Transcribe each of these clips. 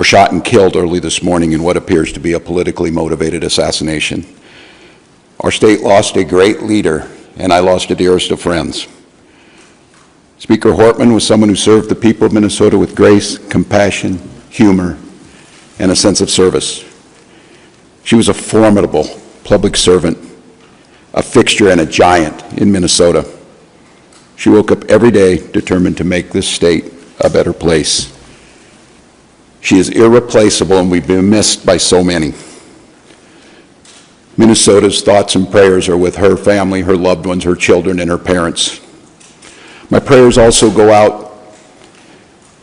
were shot and killed early this morning in what appears to be a politically motivated assassination. Our state lost a great leader, and I lost a dearest of friends. Speaker Hortman was someone who served the people of Minnesota with grace, compassion, humor, and a sense of service. She was a formidable public servant, a fixture and a giant in Minnesota. She woke up every day determined to make this state a better place. She is irreplaceable, and we've been missed by so many. Minnesota's thoughts and prayers are with her family, her loved ones, her children, and her parents. My prayers also go out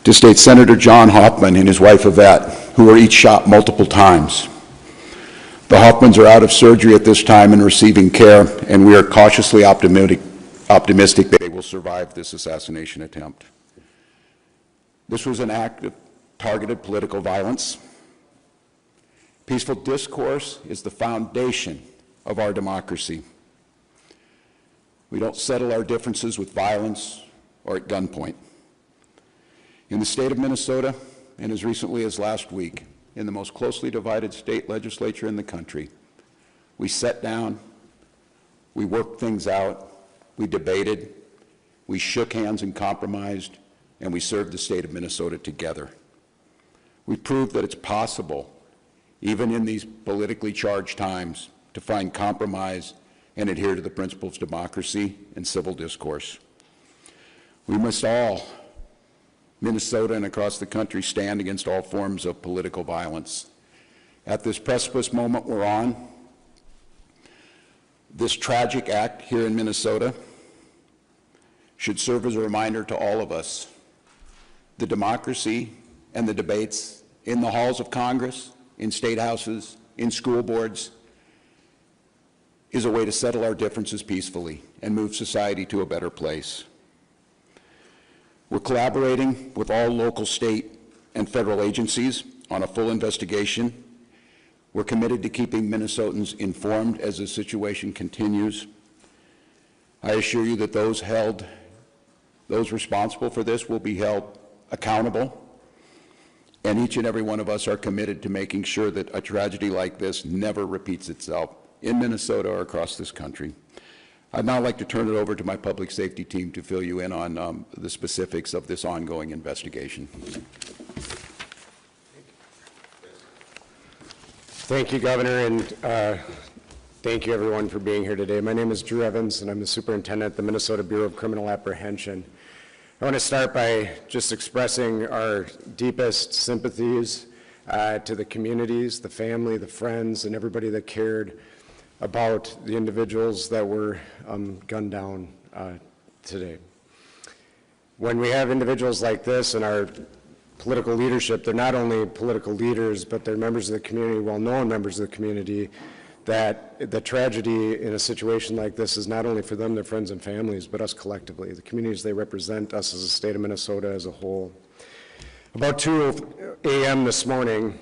to State Senator John Hoffman and his wife Yvette, who were each shot multiple times. The Hoffmans are out of surgery at this time and receiving care, and we are cautiously optimistic that they will survive this assassination attempt. This was an act of targeted political violence. Peaceful discourse is the foundation of our democracy. We don't settle our differences with violence or at gunpoint. In the state of Minnesota, and as recently as last week, in the most closely divided state legislature in the country, we sat down, we worked things out, we debated, we shook hands and compromised, and we served the state of Minnesota together. We proved that it's possible, even in these politically charged times, to find compromise and adhere to the principles of democracy and civil discourse. We must all, Minnesota and across the country, stand against all forms of political violence. At this precipice moment we're on, this tragic act here in Minnesota should serve as a reminder to all of us. The democracy and the debates in the halls of Congress, in state houses, in school boards, is a way to settle our differences peacefully and move society to a better place. We're collaborating with all local, state, and federal agencies on a full investigation. We're committed to keeping Minnesotans informed as the situation continues. I assure you that those responsible for this will be held accountable, and each and every one of us are committed to making sure that a tragedy like this never repeats itself in Minnesota or across this country. I'd now like to turn it over to my public safety team to fill you in on the specifics of this ongoing investigation. Thank you, Governor, and thank you everyone for being here today. My name is Drew Evans, and I'm the superintendent at the Minnesota Bureau of Criminal Apprehension. I want to start by just expressing our deepest sympathies to the communities, the family, the friends, and everybody that cared about the individuals that were gunned down today. When we have individuals like this in our political leadership, they're not only political leaders, but they're members of the community, well-known members of the community, that the tragedy in a situation like this is not only for them, their friends and families, but us collectively, the communities they represent, us as a state of Minnesota as a whole. About 2 a.m. this morning,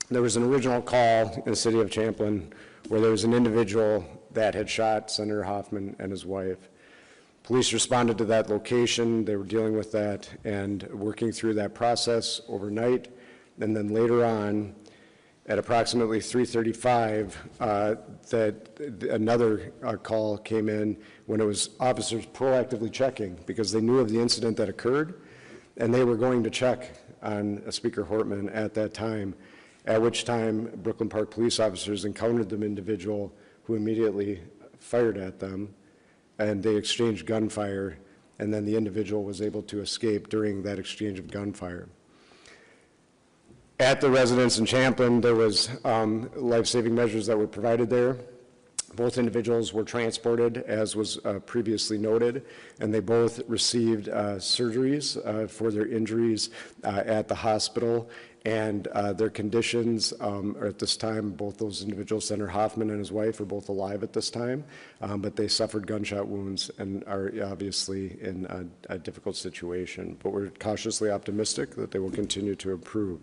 there was an original call in the city of Champlin where there was an individual that had shot Senator Hoffman and his wife. Police responded to that location. They were dealing with that and working through that process overnight. And then later on, at approximately 3:35, another call came in when it was officers proactively checking because they knew of the incident that occurred, and they were going to check on Speaker Hortman at that time, at which time Brooklyn Park police officers encountered the individual who immediately fired at them, and they exchanged gunfire, and then the individual was able to escape during that exchange of gunfire. At the residence in Champlin, there was life-saving measures that were provided there. Both individuals were transported, as was previously noted, and they both received surgeries for their injuries at the hospital, and their conditions are at this time, both those individuals, Senator Hoffman and his wife, are both alive at this time, but they suffered gunshot wounds and are obviously in a difficult situation, but we're cautiously optimistic that they will continue to improve.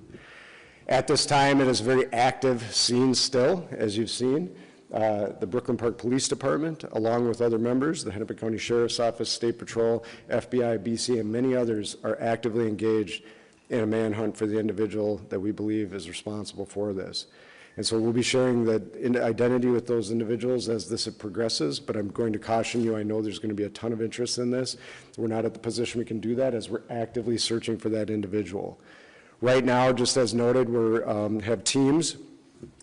At this time, it is a very active scene still, as you've seen. The Brooklyn Park Police Department, along with other members, the Hennepin County Sheriff's Office, State Patrol, FBI, BCA, and many others are actively engaged in a manhunt for the individual that we believe is responsible for this. And so we'll be sharing that identity with those individuals as this progresses, but I'm going to caution you, I know there's going to be a ton of interest in this. We're not at the position we can do that as we're actively searching for that individual. Right now, just as noted, we have teams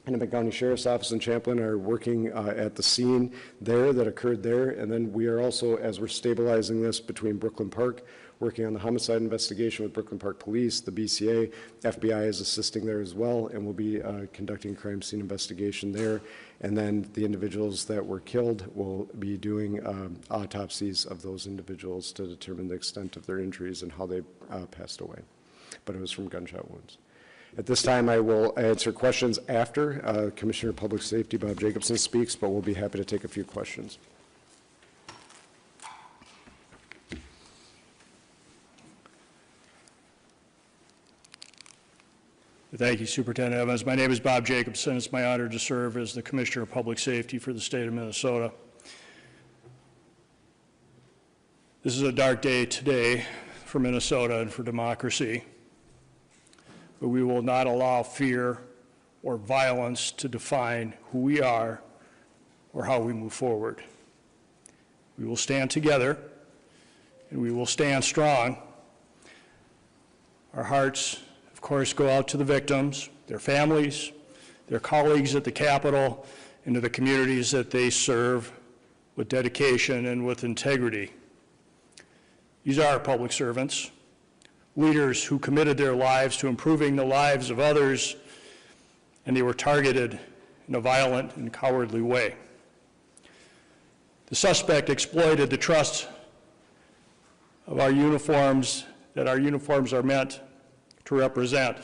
in the County Sheriff's Office and Champlin are working at the scene there that occurred there, and then we are also, as we're stabilizing this between Brooklyn Park, working on the homicide investigation with Brooklyn Park Police, the BCA, FBI is assisting there as well, and we'll be conducting crime scene investigation there. And then the individuals that were killed will be doing autopsies of those individuals to determine the extent of their injuries and how they passed away. But it was from gunshot wounds. At this time, I will answer questions after Commissioner of Public Safety Bob Jacobson speaks, but we'll be happy to take a few questions. Thank you, Superintendent Evans. My name is Bob Jacobson. It's my honor to serve as the Commissioner of Public Safety for the state of Minnesota. This is a dark day today for Minnesota and for democracy, but we will not allow fear or violence to define who we are or how we move forward. We will stand together and we will stand strong. Our hearts, of course, go out to the victims, their families, their colleagues at the Capitol, and to the communities that they serve with dedication and with integrity. These are public servants, leaders who committed their lives to improving the lives of others, and they were targeted in a violent and cowardly way. The suspect exploited the trust of our uniforms, that our uniforms are meant to represent.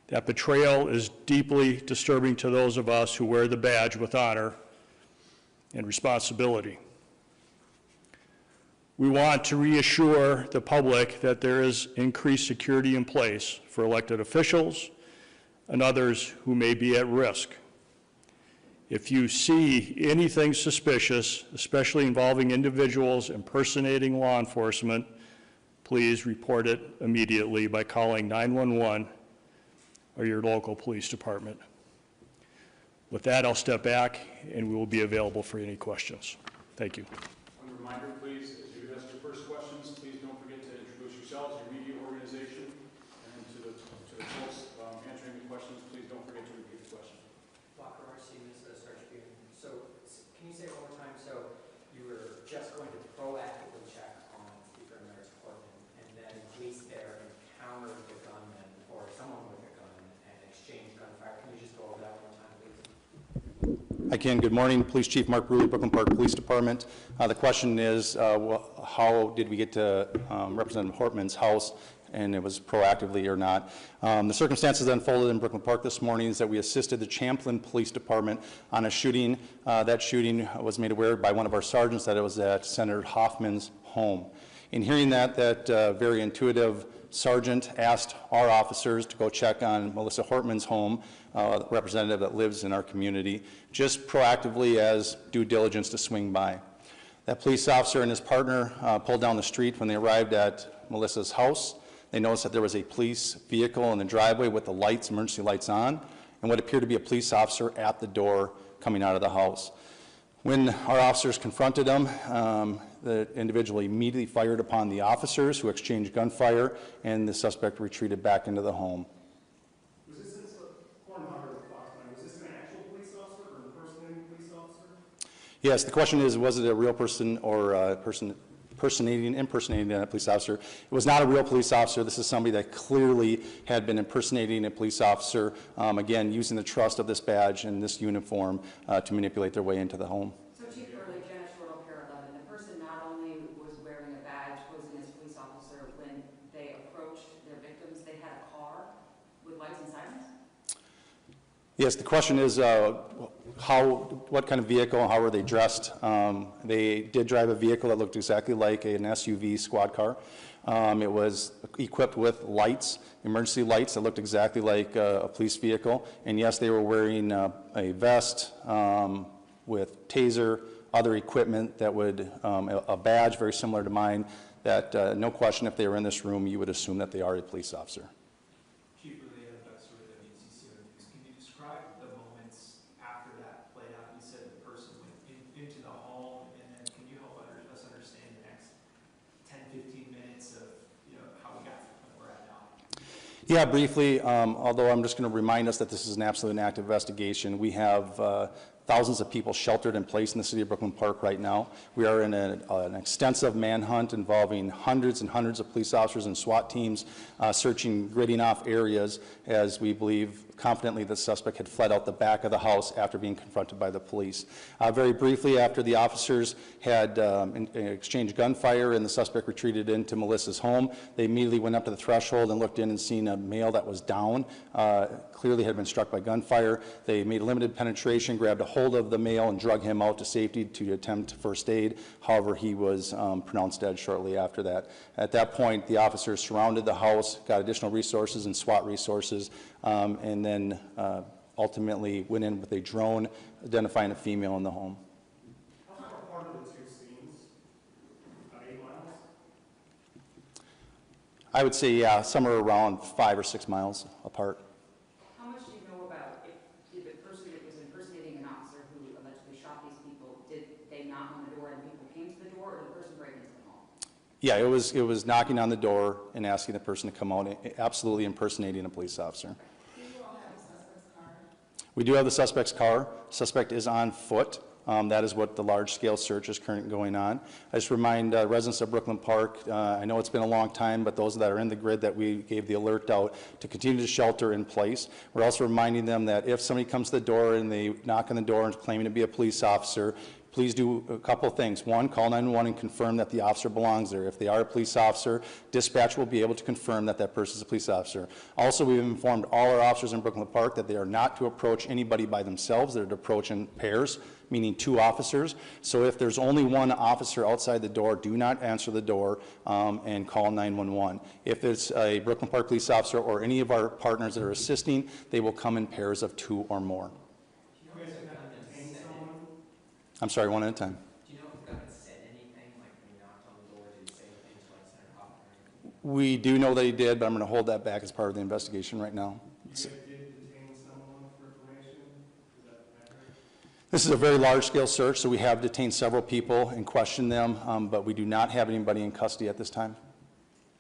That betrayal is deeply disturbing to those of us who wear the badge with honor and responsibility. We want to reassure the public that there is increased security in place for elected officials and others who may be at risk. If you see anything suspicious, especially involving individuals impersonating law enforcement, please report it immediately by calling 911 or your local police department. With that, I'll step back and we will be available for any questions. Thank you. One reminder, please, as you ask your first questions, please don't forget to introduce yourselves, your media organization, and to the folks answering the questions, please don't forget to repeat the question. Walker RC, Minnesota Search Bureau. So can you say one more time, so you were just going to proactively check on Speaker Emeritus Portman, and then police there encountered the gunman or someone with a gun and exchanged gunfire. Can you just go over that one more time, please? I can. Good morning, Police Chief Mark Brewer, Brooklyn Park Police Department. The question is, how did we get to Representative Hortman's house, and it was proactively or not. The circumstances that unfolded in Brooklyn Park this morning is that we assisted the Champlin Police Department on a shooting. That shooting was made aware by one of our sergeants that it was at Senator Hoffman's home. In hearing that very intuitive sergeant asked our officers to go check on Melissa Hortman's home, a representative that lives in our community, just proactively as due diligence to swing by. That police officer and his partner pulled down the street when they arrived at Melissa's house. They noticed that there was a police vehicle in the driveway with the lights, emergency lights on, and what appeared to be a police officer at the door coming out of the house. When our officers confronted them, the individual immediately fired upon the officers, who exchanged gunfire, and the suspect retreated back into the home. Was this an actual police officer or an impersonating police officer? Yes, the question is, was it a real person or a person impersonating a police officer? It was not a real police officer. This is somebody that clearly had been impersonating a police officer, again, using the trust of this badge and this uniform to manipulate their way into the home. So Chief Burley, Janice Shortle, Pier 11, the person not only was wearing a badge, posing as a police officer, when they approached their victims, they had a car with lights and sirens? Yes, the question is what kind of vehicle, how were they dressed? They did drive a vehicle that looked exactly like an SUV squad car. It was equipped with lights, emergency lights that looked exactly like a police vehicle. And yes, they were wearing a vest with taser, other equipment that would, a badge very similar to mine, that no question, if they were in this room, you would assume that they are a police officer. Chief Relay of WCCO News. Can you describe the moments after that played out? You said the person went into the home, and then can you help us understand the next 10, 15 minutes of how we got to the point we're at now? Yeah, briefly, although I'm just going to remind us that this is an absolute and active investigation. We have thousands of people sheltered in place in the city of Brooklyn Park right now. We are in an extensive manhunt involving hundreds and hundreds of police officers and SWAT teams searching, gridding off areas as we believe confidently the suspect had fled out the back of the house after being confronted by the police. Very briefly, after the officers had exchanged gunfire and the suspect retreated into Melissa's home, they immediately went up to the threshold and looked in and seen a male that was down, clearly had been struck by gunfire. They made limited penetration, grabbed a hold of the male and drug him out to safety to attempt first aid. However, he was pronounced dead shortly after that. At that point, the officers surrounded the house, got additional resources and SWAT resources, and then ultimately went in with a drone identifying a female in the home. How far apart are the two scenes? About 8 miles? I would say, yeah, somewhere around 5 or 6 miles apart. How much do you know about if the person that was impersonating an officer who allegedly shot these people, did they knock on the door and people came to the door, or did the person break into the home? Yeah, it was knocking on the door and asking the person to come out, absolutely impersonating a police officer. Do you all have a suspect's car? We do have the suspect's car. Suspect is on foot. That is what the large-scale search is currently going on. I just remind residents of Brooklyn Park, I know it's been a long time, but those that are in the grid that we gave the alert out to continue to shelter in place. We're also reminding them that if somebody comes to the door and they knock on the door and is claiming to be a police officer, please do a couple of things. One, call 911 and confirm that the officer belongs there. If they are a police officer, dispatch will be able to confirm that that person is a police officer. Also, we've informed all our officers in Brooklyn Park that they are not to approach anybody by themselves. They're to approach in pairs, meaning 2 officers. So if there's only 1 officer outside the door, do not answer the door and call 911. If it's a Brooklyn Park police officer or any of our partners that are assisting, they will come in pairs of 2 or more. I'm sorry, one at a time. Do you know if the gunman said anything, like when he knocked on the door, did he say anything to like Senator Hoffman? We do know that he did, but I'm going to hold that back as part of the investigation right now. You did detain someone for information? Is that accurate? This is a very large-scale search, so we have detained several people and questioned them, but we do not have anybody in custody at this time.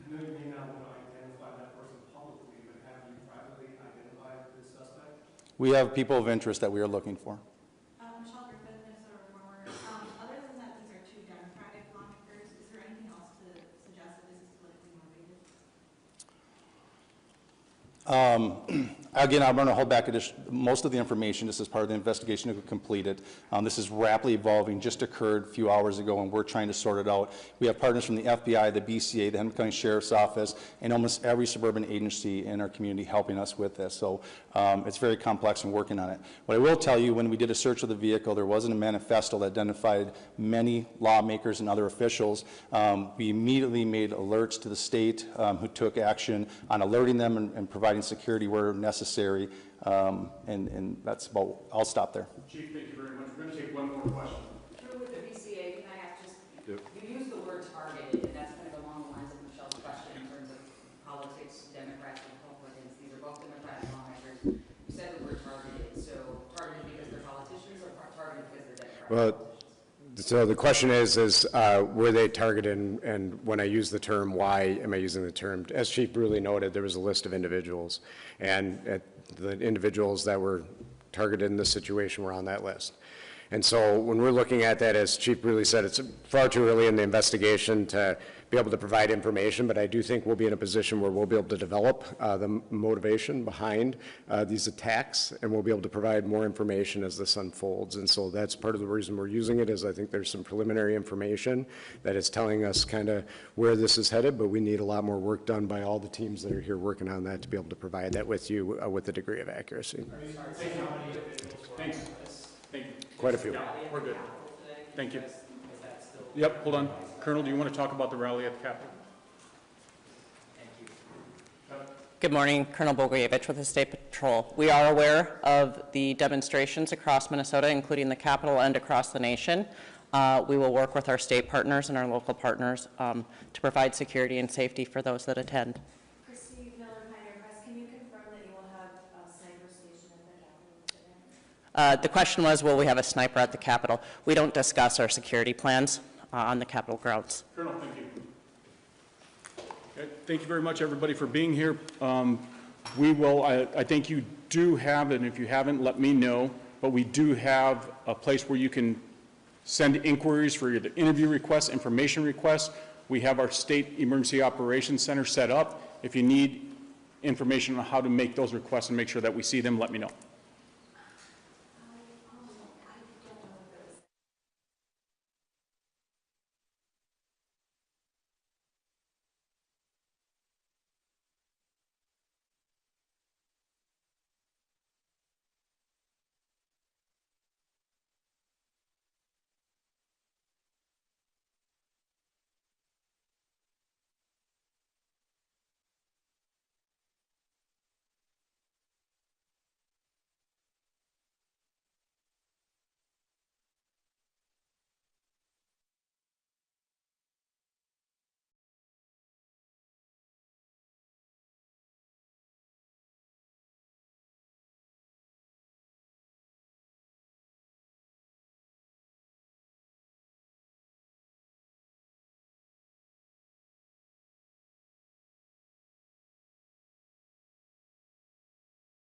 I know you may not want to identify that person publicly, but have you privately identified this suspect? We have people of interest that we are looking for. Other than that, these are 2 Democratic lawmakers. Is there anything else to suggest that this is politically motivated? Again, I'm going to hold back most of the information. This is part of the investigation that we completed. This is rapidly evolving, just occurred a few hours ago, and we're trying to sort it out. We have partners from the FBI, the BCA, the Hennepin County Sheriff's Office, and almost every suburban agency in our community helping us with this. So it's very complex and working on it. What I will tell you, when we did a search of the vehicle, there wasn't a manifesto that identified many lawmakers and other officials. We immediately made alerts to the state who took action on alerting them and providing security where necessary. And that's about, I'll stop there. Chief, thank you very much. We're going to take one more question. True with the BCA, can I ask just, you use the word targeted, and that's kind of along the lines of Michelle's question in terms of politics, Democrats and Republicans. These are both Democratic lawmakers. You said the word targeted, so targeted because they're politicians or targeted because they're Democrats? Well, so the question is were they targeted, and when I use the term, why am I using the term? As Chief Bruley noted, there was a list of individuals, and the individuals that were targeted in this situation were on that list. And so when we're looking at that, as Chief Bruley said, it's far too early in the investigation to be able to provide information, but I do think we'll be in a position where we'll be able to develop the motivation behind these attacks, and we'll be able to provide more information as this unfolds. And so that's part of the reason we're using it, is I think there's some preliminary information that is telling us kind of where this is headed, but we need a lot more work done by all the teams that are here working on that to be able to provide that with you with a degree of accuracy. Thanks. Thank you. Quite a few. Yeah, we're good. Thank you. Yep, hold on. Colonel, do you want to talk about the rally at the Capitol? Good morning, Colonel Bogoyevich with the State Patrol. We are aware of the demonstrations across Minnesota, including the Capitol and across the nation. We will work with our state partners and our local partners to provide security and safety for those that attend. Christy Miller, Pioneer Press, can you confirm that you will have a sniper station at the Capitol today? The question was, will we have a sniper at the Capitol? We don't discuss our security plans on the Capitol grounds. Colonel, thank you. Okay, thank you very much, everybody, for being here. We will, I think you do have, and if you haven't, let me know, but we do have a place where you can send inquiries for either interview requests, information requests. We have our State Emergency Operations Center set up. If you need information on how to make those requests and make sure that we see them, let me know.